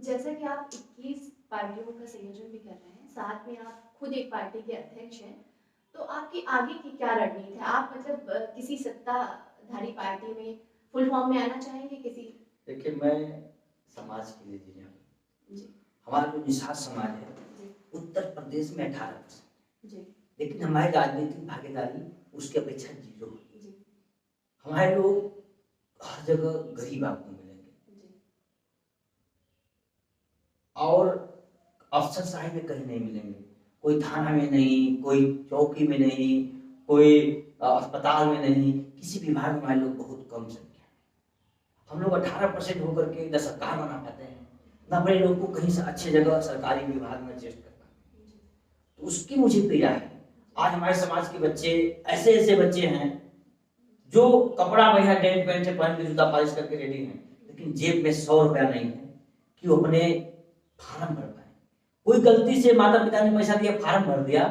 जैसा कि आप 21 पार्टियों का संयोजन भी कर रहे हैं, साथ में आप खुद एक पार्टी के अध्यक्ष हैं, तो आपकी आगे की क्या रणनीति है? आप मतलब किसी सत्ताधारी पार्टी में फुल फॉर्म में आना चाहेंगे किसी? देखिए, मैं समाज के लिए जी रहा हूँ। जी, हमारा जो निषाद समाज है, जी, उत्तर प्रदेश में 18%, जी, लेकिन हमारी राजनीतिक भागीदारी उसकी अपेक्षा 0 है। जी, हमारे लोग हर जगह गरीब आपको मिलेंगे जी, और अफसरशाही में कहीं नहीं मिलेंगे। कोई थाना में नहीं, कोई चौकी में नहीं, कोई अस्पताल में नहीं, किसी विभाग में हमारे लोग बहुत कम संख्या है। हम लोग 18% होकर के न सरकार बना पाते हैं, न अपने लोग को कहीं से अच्छी जगह सरकारी विभाग में एडजस्ट कर पाते हैं। तो उसकी मुझे पीड़ा है। आज हमारे समाज के बच्चे ऐसे बच्चे हैं जो कपड़ा बढ़िया डेंट पेंट से पहन के जूता पॉलिश करके रेडी हैं, लेकिन जेब में 100 रुपया नहीं है कि वो अपने फार्म भर पाए। कोई गलती से माता पिता ने पैसा दिया, फार्म भर दिया,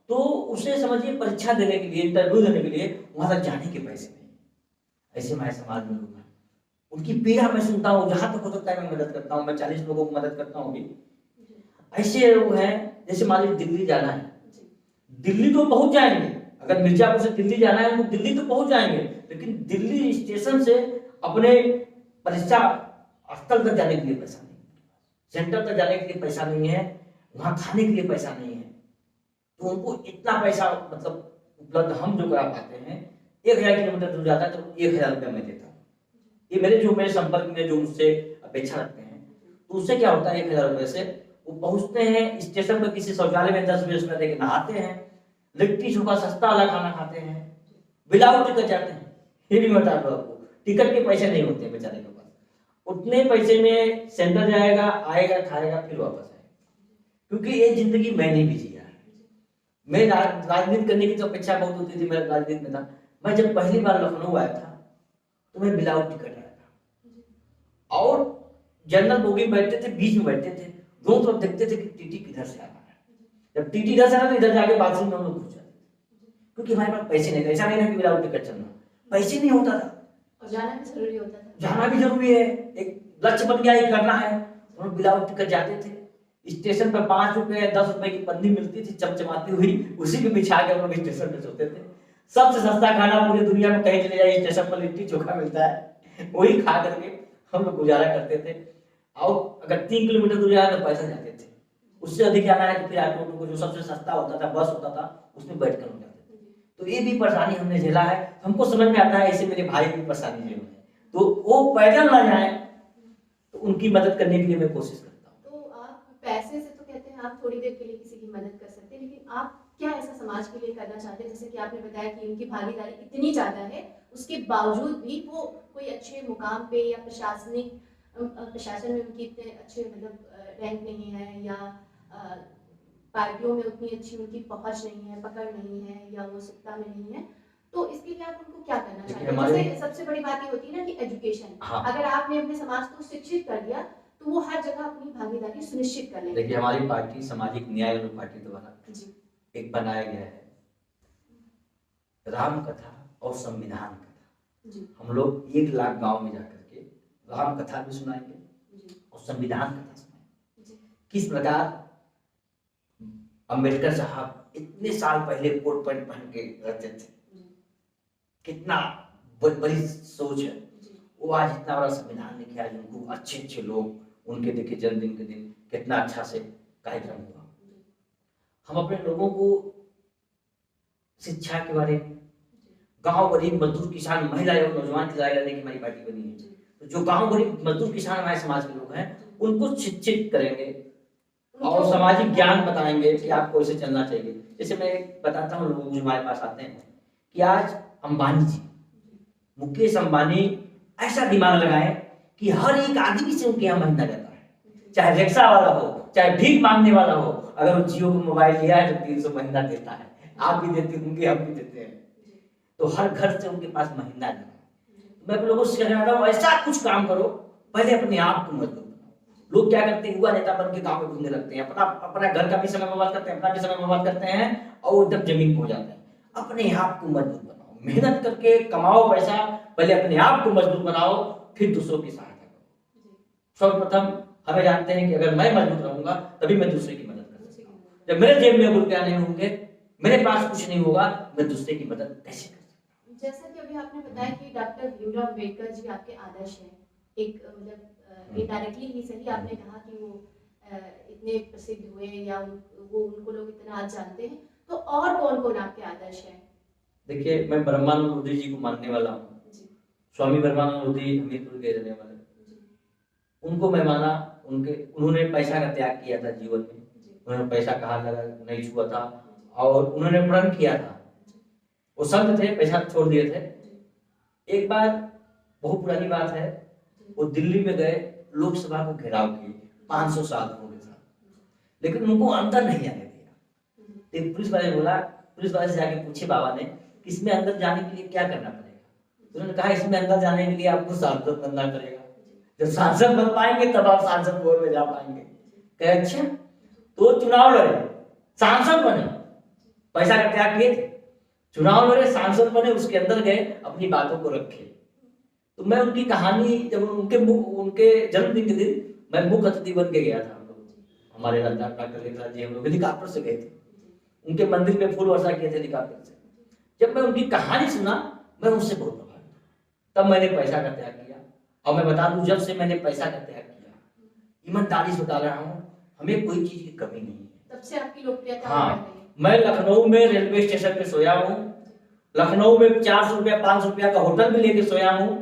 तो उसे समझिए परीक्षा देने के लिए, इंटरव्यू देने के लिए वहां तक जाने के पैसे नहीं। ऐसे हमारे समाज में लोग हैं, उनकी पीड़ा मैं सुनता हूँ, जहां तक हो सकता है मैं मदद करता हूँ। मैं 40 लोगों को मदद करता हूँ। ऐसे लोग हैं, जैसे मान लीजिए दिल्ली जाना है, दिल्ली तो पहुंच जाएंगे। अगर मिर्जापुर से दिल्ली जाना है तो दिल्ली तो पहुंच जाएंगे, लेकिन दिल्ली स्टेशन से अपने परीक्षा स्थल तक जाने के लिए पैसा नहीं, सेंटर तक जाने के लिए पैसा नहीं है, वहां खाने के लिए पैसा नहीं है। तो उनको इतना पैसा मतलब उपलब्ध हम जो करा पाते हैं, 1000 किलोमीटर दूर जाता है तो 1000 रुपया मैं देता हूँ। ये मेरे संपर्क में जो मुझसे अपेक्षा रखते हैं, तो उससे क्या होता है, 1000 रुपये से वो पहुंचते हैं स्टेशन पर, किसी शौचालय में 10-20 मिनट लेके नहाते हैं, लिट्टी चोखा सस्ता वाला खाना खाते हैं, विदाउट टिकट जाते हैं। ये भी बता दो आपको, टिकट के पैसे नहीं होते बेचारे के पास। उतने पैसे में सेंटर जाएगा, आएगा, खाएगा, फिर वापस आएगा। क्योंकि ये जिंदगी मैंने भी जिया है। मैं राजनीति करने की तो अपेक्षा बहुत होती थी, मेरा राजनीति में था। मैं जब पहली बार लखनऊ आया था तो मैं विदाउट टिकट आया था, और जनरल बोगी में बैठते थे, बीच में बैठते थे, दोनों तरफ देखते थे कि टीटी किधर से आ रहा है। जब टीटी इधर से आना तो इधर जाके बाथरूम में हम लोग घुस जाते थे, क्योंकि हमारे पास पैसे नहीं थे। ऐसा नहीं था कि विदाउट टिकट चलना, पैसे नहीं होता था, और जाना भी जरूरी होता था। जाना भी जरूरी है, एक लक्ष्य बन गया, ये करना है। हम लोग विदाउट टिकट जाते थे। स्टेशन पर 5 रुपए 10 रुपए की पन्नी मिलती थी चमचमाती हुई, उसी पे बिछा के हम लोग स्टेशन पे सोते थे। सबसे सस्ता खाना पूरी दुनिया में कहीं चले जाए, स्टेशन पर लिट्टी चोखा मिलता है, वही खा करके हम लोग गुजारा करते थे। और अगर 3 किलोमीटर दूर जाना तो पैसा जाते थे, उससे अधिक जाना है तो फिर ऑटो को जो सबसे सस्ता होता था, बस होता था, उसमें बैठ कर हम जाते थे। तो ये भी परेशानी हमने झेला है, हमको समझ में आता है। ऐसे मेरे भाई भी परेशानी झेल रहे हैं, तो वो पैदल ना जाए, तो उनकी मदद करने के लिए मैं कोशिश करता हूँ। तो आप पैसे से तो कहते हैं आप थोड़ी देर के लिए किसी की मदद कर सकते हैं, लेकिन आप क्या ऐसा समाज के लिए करना चाहते हैं? जैसे कि आपने बताया कि उनकी भागीदारी इतनी ज़्यादा है, उसके बावजूद भी वो कोई अच्छे मुकाम पे या प्रशासन में उनकी इतने अच्छे मतलब रैंक नहीं है, या पार्टियों में उतनी अच्छी उनकी पहुंच नहीं है, पकड़ नहीं है, या वो सत्ता में नहीं है, तो इसके लिए आप उनको क्या करना चाहते हैं? जैसे सबसे बड़ी बात ये होती है ना कि एजुकेशन, हाँ। अगर आपने अपने समाज को शिक्षित कर दिया तो वो हर जगह अपनी भागीदारी सुनिश्चित कर लेंगे। देखिए, हमारी पार्टी सामाजिक न्याय पार्टी द्वारा जी, एक बनाया गया है राम कथा और संविधान कथा। जी, हम लोग 1 लाख गांव में जाकर के राम कथा भी सुनाएंगे जी, और संविधान कथा सुनाएंगे। जी, किस प्रकार अंबेडकर साहब इतने साल पहले कोट पैंट पहन के रहते थे, कितना बड़ी सोच है। जी, वो आज इतना बड़ा संविधान लिखा है, जिनको अच्छे लोग उनके देखे जन्मदिन के दिन कितना अच्छा से कार्यक्रम हुआ। हम अपने लोगों को शिक्षा के बारे में, गांव गरीब मजदूर किसान महिला एवं नौजवान की लड़ाई लड़ने की हमारी पार्टी बनी है। तो जो गांव गरीब मजदूर किसान हमारे समाज के लोग हैं, उनको शिक्षित करेंगे और सामाजिक ज्ञान बताएंगे कि आपको ऐसे चलना चाहिए। जैसे मैं बताता हूँ लोगों जो हमारे पास आते हैं कि आज अंबानी जी, मुकेश अंबानी ऐसा दिमाग लगाए कि हर एक आदमी से उनके यहाँ महीना जाता है, चाहे रिक्शा वाला हो, चाहे भीख मांगने वाला हो। अगर वो जियो को मोबाइल लिया है तो 300 महीना देता है। आप भी देते होंगे, हम भी देते हैं, तो हर घर से उनके पास महीना जाता है। मैं आप लोगों से कहना चाहता हूँ, ऐसा कुछ काम करो, पहले अपने आप को मजबूत बनाओ। लोग क्या करते हैं, युवा नेता बन के गाँव में घूमने लगते हैं, अपना घर का भी समय बर्बाद करते हैं, अपना भी समय बर्बाद करते हैं, और वो एकदम जमीन हो जाते हैं। अपने आप को मजबूत बनाओ, मेहनत करके कमाओ पैसा, पहले अपने आप को मजबूत बनाओ, फिर दूसरों की सहायता करो। सर्वप्रथम हमें जानते हैं कि अगर मैं मजबूत रहूंगा तभी मैं दूसरे की मदद कर दूसरे सकता की हूँ। मदद। जब मेरे जेब में रुपया नहीं होंगे, मेरे पास कुछ नहीं होगा, मैं दूसरे की मदद कैसे कर सकता हूँ? जैसा कि अभी आपने बताया कि डॉक्टर भीमराव अम्बेडकर जी आपके आदर्श हैं, एक मतलब इनडायरेक्टली ही सही आपने कहा कि वो इतने प्रसिद्ध हुए या उनको लोग इतना आज जानते हैं, तो और कौन कौन आपके आदर्श हैं? देखिए, मैं ब्रह्मानंद मोदी जी को मानने वाला हूँ। जी स्वामी ब्रह्मानंद मोदी हमीरपुर के रहने वाले, जी उनको मैं माना। उन्होंने पैसा का त्याग किया था जीवन में। जी उन्होंने पैसा कहाँ लगा नहीं छुआ था, जी और उन्होंने प्रण किया था। वो संत थे, पैसा छोड़ दिए थे। जी एक बार, बहुत पुरानी बात है, वो दिल्ली में गए, लोकसभा को घेराव किए, 500 साल हो गए था, लेकिन उनको अंदर नहीं आने दिया। तो पुलिस वाले बोला, पुलिस वाले से जाके पूछे बाबा ने कि इसमें अंदर जाने के लिए क्या करना पड़ेगा। उन्होंने कहा इसमें अंदर जाने के लिए आपको सांसद बनना पड़ेगा। जब सांसद बन पाएंगे तब आप सांसद बोर्ड में जा पाएंगे। कहे अच्छा, तो चुनाव लड़े, सांसद बने, पैसा का त्याग किए थे, चुनाव लड़े, सांसद बने, उसके अंदर गए, अपनी बातों को रखे। तो मैं उनकी कहानी, जब उनके जन्मदिन के दिन मैं मुख्य अतिथि बन के गया था। हम लोग, हमारे डॉक्टर लेखराज जी, हम लोग हेलीकॉप्टर से गए थे, उनके मंदिर में फूल वर्षा किए थे हेलीकॉप्टर से। जब मैं उनकी कहानी सुना, मैं उनसे बहुत प्रभावित हुआ। तब मैंने पैसा का त्याग किया। और मैं बता दूं, जब से मैंने पैसा का त्याग किया, ईमानदारी से बता रहा हूँ, हमें कोई चीज की कमी नहीं है। तब से आपकी लोकप्रियता हाँ, बढ़ रही है। मैं लखनऊ में रेलवे स्टेशन पे सोया हूँ, लखनऊ में 400 रुपया 500 रुपया का होटल भी लेके सोया हूँ।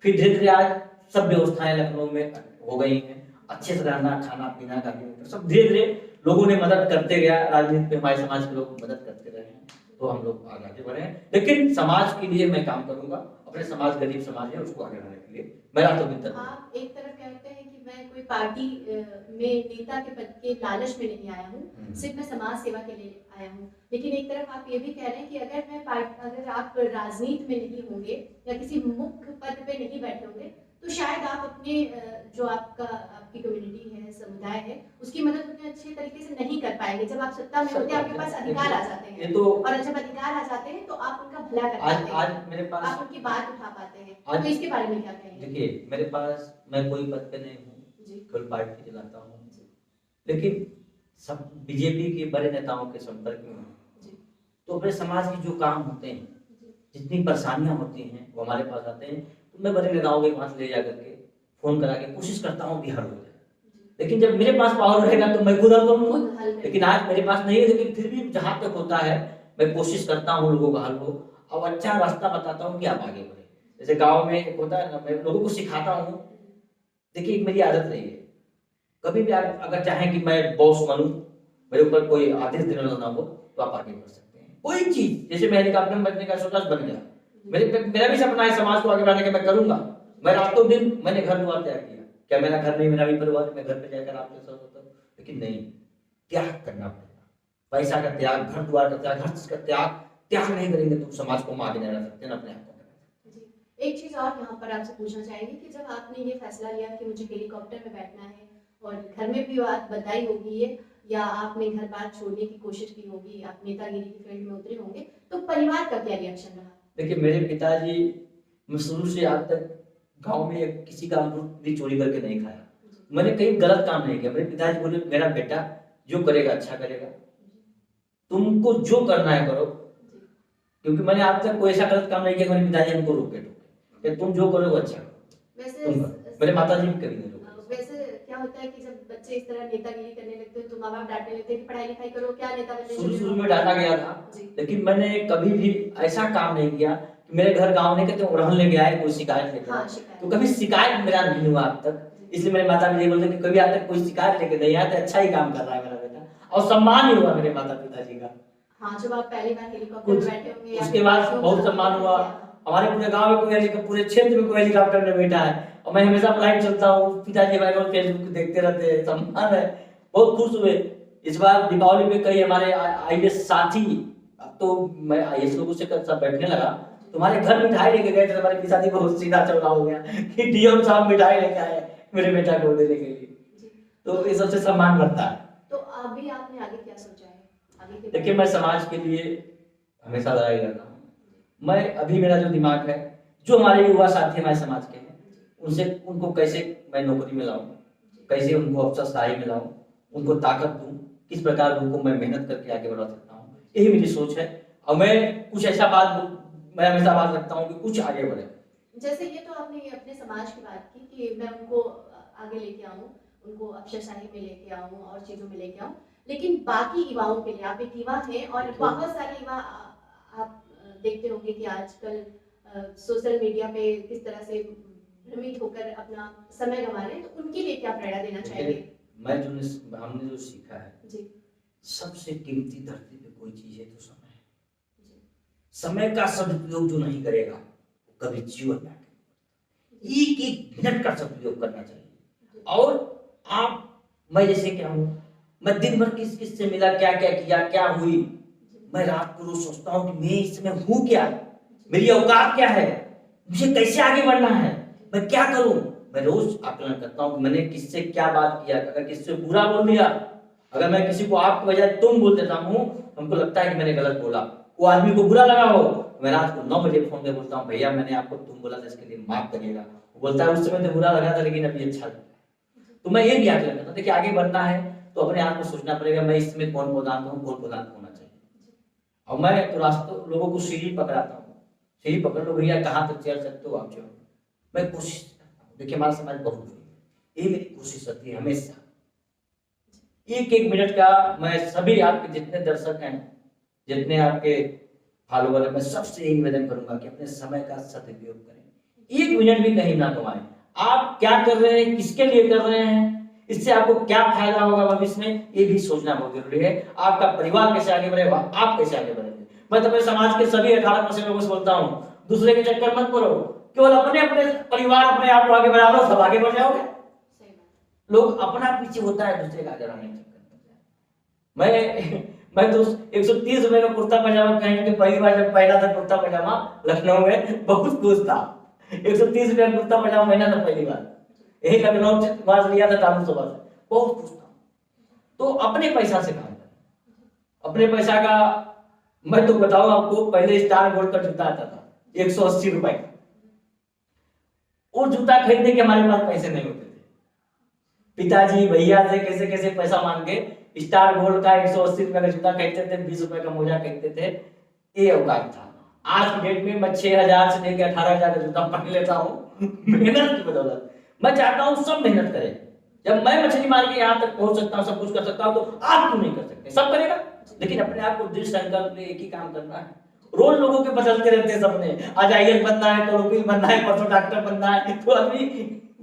फिर धीरे धीरे आज सब व्यवस्थाएं लखनऊ में हो गई हैं, अच्छे से रहना, खाना पीना का सब धीरे धीरे लोगों ने मदद करते गया। राजनीति में हमारे समाज के लोग मदद करते रहे हैं, तो हम लोग आगे बढ़े हैं। लेकिन समाज के लिए मैं काम करूंगा, अपने समाज, गरीब समाज है, उसको आगे बढ़ाने के लिए मेरा तो मित्र। आप एक तरफ कहते हैं कि मैं कोई पार्टी में नेता के पद के लालच में नहीं आया हूँ, सिर्फ मैं समाज सेवा के लिए आया हूँ। लेकिन एक तरफ आप ये भी कह रहे हैं कि अगर आप राजनीति में नहीं होंगे या किसी मुख्य पद पे नहीं बैठे होंगे, तो शायद आप अपने जो आपकी कम्युनिटी है, समुदाय है, उसकी मदद उतने अच्छे तरीके से नहीं कर पाएंगे। जब आप सत्ता में होते हैं, आपके पास अधिकार आ जाते हैं, और जब अधिकार आ जाते हैं तो आप उनका भला कर पाते हैं, आज मेरे पास आप उनकी बात उठा पाते हैं। तो इसके बारे में क्या कहेंगे? देखिए, मेरे पास, मैं कोई पद पे नहीं हूँ, केवल पार्टी चलाता हूँ, लेकिन सब बीजेपी के बड़े नेताओं के संपर्क में हूँ। तो अपने समाज के जो काम होते हैं, जितनी परेशानियां होती हैं, वो हमारे पास आते हैं। तो मैं बड़े नेताओं के पास ले जा करके फोन करा के कोशिश करता हूँ कि हल हो जाए। लेकिन जब मेरे पास पावर रहेगा तो मैं खुद हल करूंगा। लेकिन आज मेरे पास नहीं है, लेकिन फिर भी जहां तक होता है मैं कोशिश करता हूँ लोगों का हल हो, और अच्छा रास्ता बताता हूँ कि आप आगे बढ़े। जैसे गाँव में एक होता है ना, मैं लोगों को सिखाता हूँ। देखिए, एक मेरी आदत रही है, कभी भी आप अगर चाहें कि मैं बॉस बनूं, मेरे ऊपर कोई आदेश देने वाला ना हो, तो आप आगे बढ़ सकते हैं। कोई चीज, जैसे मैं हेलीकॉप्टर में बैठने का सोचा, बन गया, मेरा भी सपना है समाज को आगे बढ़ाने का, मैं करूंगा। मैं रातों दिन मैंने घर द्वार त्याग किया, क्या मेरा घर नहीं, मेरा भी परिवार, मैं घर पे जाकर आपके साथ होता हूँ, लेकिन नहीं, त्याग करना पड़ेगा। पैसा का त्याग, घर द्वार का त्याग, हर चीज का त्याग नहीं करेंगे तो समाज को हम आगे नहीं बढ़ा सकते ना अपने आप को। एक चीज और यहाँ पर आपसे पूछना चाहेंगे कि जब आपने ये फैसला लिया कि मुझे हेलीकॉप्टर में बैठना है, और घर में भी बात बताई होगी ये, या आपने घर बार छोड़ने की कोशिश की होगी, आप नेतागिरी की फील्ड में उतरे होंगे, तो परिवार का क्या रिएक्शन रहा? देखिए, मेरे पिताजी, मैं शुरू से आज तक गांव में किसी का अमरूद भी चोरी करके नहीं खाया, मैंने कहीं गलत काम नहीं किया। मेरे पिताजी बोले, मेरा बेटा जो करेगा अच्छा करेगा, तुमको जो करना है करो, क्योंकि मैंने आज तक कोई ऐसा गलत काम नहीं किया। मेरे पिताजी हमको रोके टोके, तुम जो करो अच्छा करो। वैसे मेरे माता जी भी कभी नहीं रोके। वैसे क्या होता है कि जब बच्चे इस तरह नेतागिरी करने लगते हैं तो माँ बाप डांटने लगते हैं कि पढ़ाई लिखाई करो, क्या नेता बनने। शुरू में डांटा गया था, लेकिन मैंने कभी भी ऐसा काम नहीं किया कि मेरे घर गांव नहीं कहते उड़हन लेके आए, कोई शिकायत लेकर। हाँ, तो कभी शिकायत मेरा नहीं हुआ अब तक। इसलिए मेरे माता पिता बोलते कि कभी आज तक कोई शिकायत लेके नहीं आया, तो अच्छा ही काम कर रहा है मेरा बेटा, और सम्मान ही हुआ मेरे माता पिताजी का। हाँ, जब आप पहली बार हेलीकॉप्टर में बैठे होंगे, उसके बाद बहुत सम्मान हुआ। हमारे पूरे गांव में कोई, पूरे क्षेत्र में कोई हेलीकॉप्टर में बैठा है, और मैं हमेशा फ्लाइट चलता हूँ। पिताजी हमारे रोज फेसबुक देखते रहते हैं, सम्मान है, बहुत खुश हुए। इस बार दीपावली में कई हमारे आईएएस साथी, अब तो मैं आईएएस लोगों से सब बैठने लगा, तुम्हारे घर मिठाई लेके गए थे, हमारे पिताजी को सीधा चौड़ा हो गया कि डीएम साहब मिठाई लेके आए मेरे बेटा को देने के लिए। तो इस सबसे सम्मान बढ़ता है। तो अभी आपने आगे क्या सोचा है? आगे देखिए, मैं समाज के लिए हमेशा लड़ाई लड़ रहा हूँ। मैं अभी, मेरा जो दिमाग है, जो हमारे युवा साथी हमारे समाज के हैं, उनको कैसे मैं नौकरी में लाऊं, कैसे उनको अफसरशाही में लाऊं, उनको ताकत दूं, किस प्रकार उनको मैं मेहनत करके आगे बढ़ा सकता हूँ, यही मेरी सोच है। और मैं कुछ ऐसा मैं हमेशा बात रखता हूँ कि कुछ आगे बढ़े। जैसे ये तो आपने अपने समाज की बात की कि मैं उनको आगे लेके आऊँ, उनको अफसरशाही में लेके आऊँ और चीज़ों में लेके आऊँ, लेकिन बाकी युवाओं के लिए, आप एक युवा हैं और बहुत सारे युवा आप देखते होंगे कि आजकल सोशल मीडिया पे किस तरह से भ्रमित होकर अपना समय गंवा रहे हैं, तो उनके लिए क्या प्रेरणा देना चाहेंगे? मैं हमने जो सीखा है जी, सबसे कीमती धरती पे कोई चीज है तो समय है। समय का सदुपयोग जो नहीं करेगा वो कभी जीवन में आगे एक एक मिनट का सदुपयोग करना चाहिए। और मैं जैसे क्या हूँ, मैं दिन भर किस किस से मिला, क्या क्या किया, क्या हुई, मैं रात को रोज सोचता हूँ कि मैं इस समय हूँ क्या, मेरी औकात क्या है, मुझे कैसे आगे बढ़ना है, मैं क्या करूं। मैं रोज आकलन करता हूँ कि मैंने किससे क्या बात किया, अगर किससे बुरा बोल दिया, अगर मैं किसी को आप के बजाय तुम बोल देता हूँ, हमको लगता है कि मैंने गलत बोला, वो आदमी को बुरा लगा हो, मैं रात को 9 बजे फोन पे बोलता हूँ भैया मैंने आपको तुम बोला था, इसके लिए माफ करिएगा। वो बोलता है उस समय तो बुरा लगा था लेकिन अभी अच्छा लगा। तो मैं ये भी आकलन करता हूँ, देखिए आगे बढ़ना है तो अपने आप को सोचना पड़ेगा मैं इसमें कौन पदार्थ हूँ, कौन पदार्थ होना चाहिए। और मैं तो रास्तों लोगों को सीढ़ी पकड़ाता हूँ, सीढ़ी पकड़ लो भैया, कहाँ तक चल सकते हो आप चलो। मैं कोशिश करता हूँ, देखिए हमारा समाज बहुत बड़ी है, ये मेरी कोशिश रहती है हमेशा। एक एक मिनट का मैं सभी आपके जितने दर्शक हैं, जितने आपके फॉलोवर हैं, मैं सबसे यही निवेदन करूंगा कि अपने समय का सदुपयोग करें, एक मिनट भी कहीं ना गवाएं। आप क्या कर रहे हैं, किसके लिए कर रहे हैं, इससे आपको क्या फायदा होगा भविष्य में, ये भी सोचना बहुत जरूरी है। आपका परिवार कैसे आगे बढ़ेगा, आप कैसे आगे बढ़ेंगे। मैं तो अपने समाज के सभी 18% लोगों से बोलता हूँ, दूसरे के चक्कर मत करो, केवल अपने अपने परिवार अपने आप को आगे बढ़ा लो, सब आगे बढ़ जाओगे। लोग अपना पीछे होता है, दूसरे का आगे बढ़ाने के चक्कर में। मैं तो 130 रुपए का कुर्ता पजामा पहन के पहली बार जब पहना था कुर्ता पजामा लखनऊ में, बहुत खुश था। 130 रुपए का कुर्ता पजामा पहना था पहली बार, यही लखनऊ से वहां लिया था तालू सभा से, बहुत खुश था। तो अपने पैसा से काम करें, अपने पैसा का। मैं तो बताऊं आपको, पहले स्टार गोल्ड का जूता आता था 180 रुपए का, वो जूता खरीदने के हमारे पास पैसे नहीं होते थे। पिताजी भैया से कैसे कैसे पैसा मांग के स्टार गोल्ड का 180 रुपए का जूता खरीदते थे, 20 रुपए का मोजा खरीदते थे, ये औकात था। आज की डेट में मैं 6000 से लेकर 18000 का जूता पहन लेता हूँ मेहनत की बदौलत। मैं चाहता हूँ सब मेहनत करें। जब मैं मछली मार के यहाँ तक पहुंच सकता हूँ, सब कुछ कर सकता हूँ, तो आप क्यों नहीं कर सकते। सब करेगा, लेकिन अपने आप को दृढ़ संकल्प में एक ही काम करना है। रोज लोगों के बदलते रहते हैं सपने, आज IAS बनना है, कल वकील बनना है, परसों डॉक्टर बनना है, तो आदमी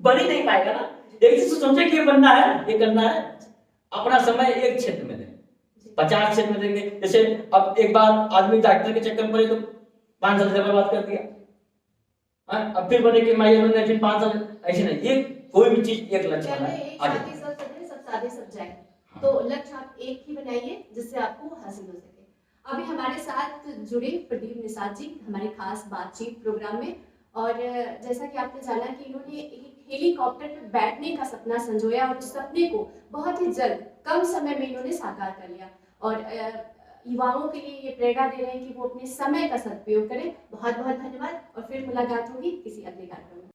बन ही नहीं पाएगा ना। एक चीज सोचे कि ये बनना है, ये करना है, अपना समय एक क्षेत्र में दें, 50 क्षेत्र में देंगे। जैसे अब एक बार आदमी डॉक्टर के चक्कर में पड़े तो 5 साल से बर्बाद कर दिया, अब फिर बने कि मैं ये फिर 5 साल, ऐसे नहीं। एक कोई भी चीज एक लक्ष्य कहते है, हैं एक साथी सब सधे, सब साधे सब जाए। तो लक्ष्य आप एक ही बनाइए जिससे आपको हासिल हो सके। अभी हमारे साथ जुड़े प्रदीप निषाद जी हमारे खास बातचीत प्रोग्राम में, और जैसा कि आपने जाना कि इन्होंने एक हेलीकॉप्टर पर बैठने का सपना संजोया और उस सपने को बहुत ही जल्द कम समय में इन्होंने साकार कर लिया, और युवाओं के लिए ये प्रेरणा दे रहे हैं कि वो अपने समय का सदुपयोग करें। बहुत बहुत धन्यवाद, और फिर मुलाकात होगी किसी अगले कार्यक्रम में।